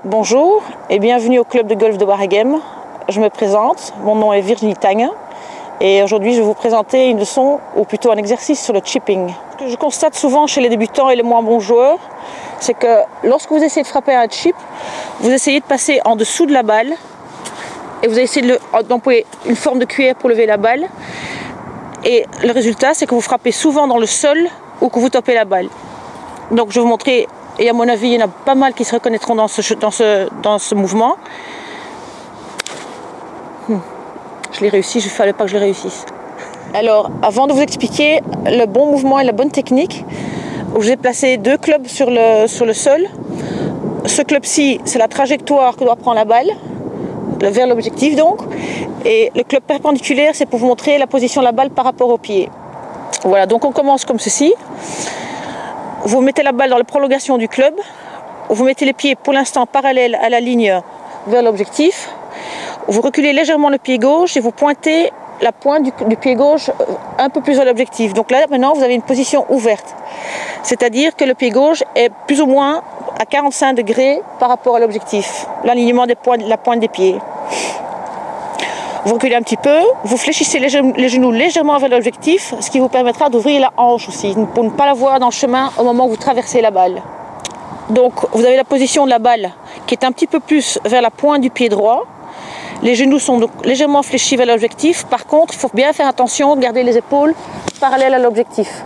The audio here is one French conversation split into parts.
Bonjour et bienvenue au club de golf de Waregem. Je me présente, mon nom est Virginie Tagne et aujourd'hui je vais vous présenter une leçon ou plutôt un exercice sur le chipping. Ce que je constate souvent chez les débutants et les moins bons joueurs, c'est que lorsque vous essayez de frapper un chip, vous essayez de passer en dessous de la balle et vous essayez d'employer une forme de cuillère pour lever la balle et le résultat c'est que vous frappez souvent dans le sol ou que vous topez la balle. Donc je vais vous montrer. Et à mon avis, il y en a pas mal qui se reconnaîtront dans ce mouvement. Je l'ai réussi, il ne fallait pas que je le réussisse. Alors, avant de vous expliquer le bon mouvement et la bonne technique, j'ai placé deux clubs sur le sol. Ce club-ci, c'est la trajectoire que doit prendre la balle, vers l'objectif donc. Et le club perpendiculaire, c'est pour vous montrer la position de la balle par rapport au pied. Voilà, donc on commence comme ceci. Vous mettez la balle dans la prolongation du club, vous mettez les pieds pour l'instant parallèles à la ligne vers l'objectif, vous reculez légèrement le pied gauche et vous pointez la pointe du pied gauche un peu plus vers l'objectif. Donc là maintenant vous avez une position ouverte, c'est-à-dire que le pied gauche est plus ou moins à 45 degrés par rapport à l'objectif, l'alignement de la pointe des pieds. Vous reculez un petit peu, vous fléchissez les genoux légèrement vers l'objectif, ce qui vous permettra d'ouvrir la hanche aussi, pour ne pas la voir dans le chemin au moment où vous traversez la balle. Donc vous avez la position de la balle qui est un petit peu plus vers la pointe du pied droit. Les genoux sont donc légèrement fléchis vers l'objectif. Par contre, il faut bien faire attention de garder les épaules parallèles à l'objectif.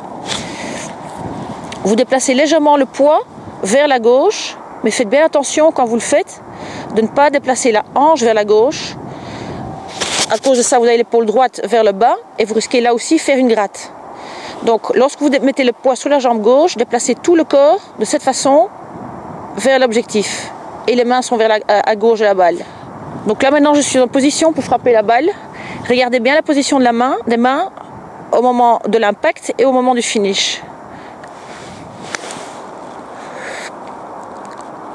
Vous déplacez légèrement le poids vers la gauche, mais faites bien attention quand vous le faites de ne pas déplacer la hanche vers la gauche. À cause de ça, vous avez l'épaule droite vers le bas et vous risquez là aussi de faire une gratte. Donc, lorsque vous mettez le poids sur la jambe gauche, déplacez tout le corps de cette façon vers l'objectif. Et les mains sont à gauche de la balle. Donc là, maintenant, je suis en position pour frapper la balle. Regardez bien la position de des mains au moment de l'impact et au moment du finish.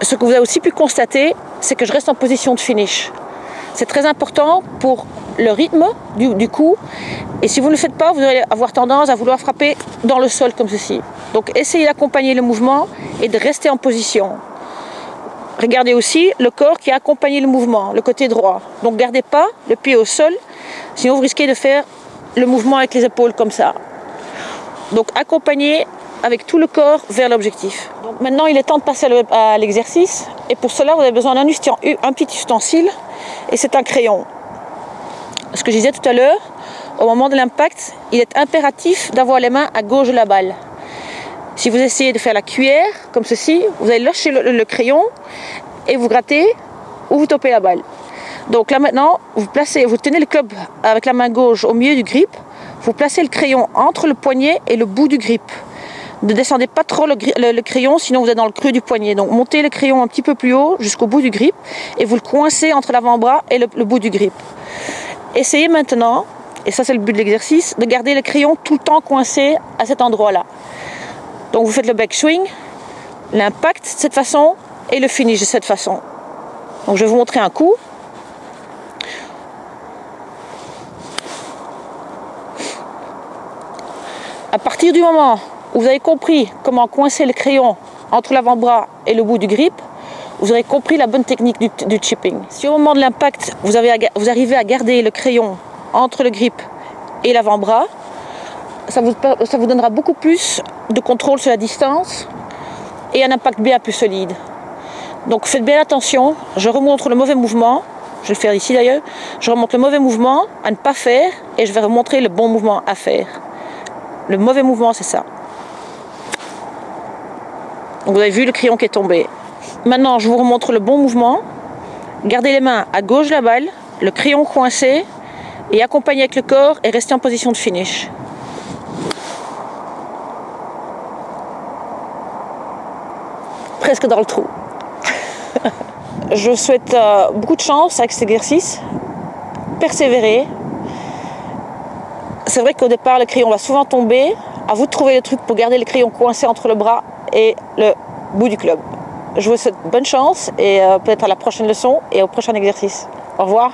Ce que vous avez aussi pu constater, c'est que je reste en position de finish. C'est très important pour le rythme du coup. Et si vous ne le faites pas, vous allez avoir tendance à vouloir frapper dans le sol comme ceci. Donc essayez d'accompagner le mouvement et de rester en position. Regardez aussi le corps qui a accompagné le mouvement, le côté droit. Donc gardez pas le pied au sol, sinon vous risquez de faire le mouvement avec les épaules comme ça. Donc accompagnez avec tout le corps vers l'objectif. Donc maintenant il est temps de passer à l'exercice. Et pour cela vous avez besoin d'un petit ustensile. Et c'est un crayon. Ce que je disais tout à l'heure, au moment de l'impact, il est impératif d'avoir les mains à gauche de la balle. Si vous essayez de faire la cuillère, comme ceci, vous allez lâcher le crayon et vous grattez ou vous topez la balle. Donc là maintenant, vous tenez le club avec la main gauche au milieu du grip, vous placez le crayon entre le poignet et le bout du grip. Ne descendez pas trop le crayon, sinon vous êtes dans le creux du poignet. Donc montez le crayon un petit peu plus haut jusqu'au bout du grip et vous le coincez entre l'avant-bras et le bout du grip. Essayez maintenant, et ça c'est le but de l'exercice, de garder le crayon tout le temps coincé à cet endroit-là. Donc vous faites le backswing, l'impact de cette façon et le finish de cette façon. Donc je vais vous montrer un coup. À partir du moment où vous avez compris comment coincer le crayon entre l'avant-bras et le bout du grip, vous aurez compris la bonne technique du chipping. Si au moment de l'impact, vous arrivez à garder le crayon entre le grip et l'avant-bras, ça vous donnera beaucoup plus de contrôle sur la distance et un impact bien plus solide. Donc faites bien attention, je remontre le mauvais mouvement, je vais le faire ici d'ailleurs, je remonte le mauvais mouvement à ne pas faire et je vais remontrer le bon mouvement à faire. Le mauvais mouvement c'est ça. Donc vous avez vu le crayon qui est tombé. Maintenant, je vous remontre le bon mouvement. Gardez les mains à gauche de la balle, le crayon coincé et accompagnez avec le corps et restez en position de finish. Presque dans le trou. Je vous souhaite beaucoup de chance avec cet exercice. Persévérez. C'est vrai qu'au départ, le crayon va souvent tomber. À vous de trouver le truc pour garder le crayon coincé entre le bras et le bout du club. Je vous souhaite bonne chance et peut-être à la prochaine leçon et au prochain exercice. Au revoir.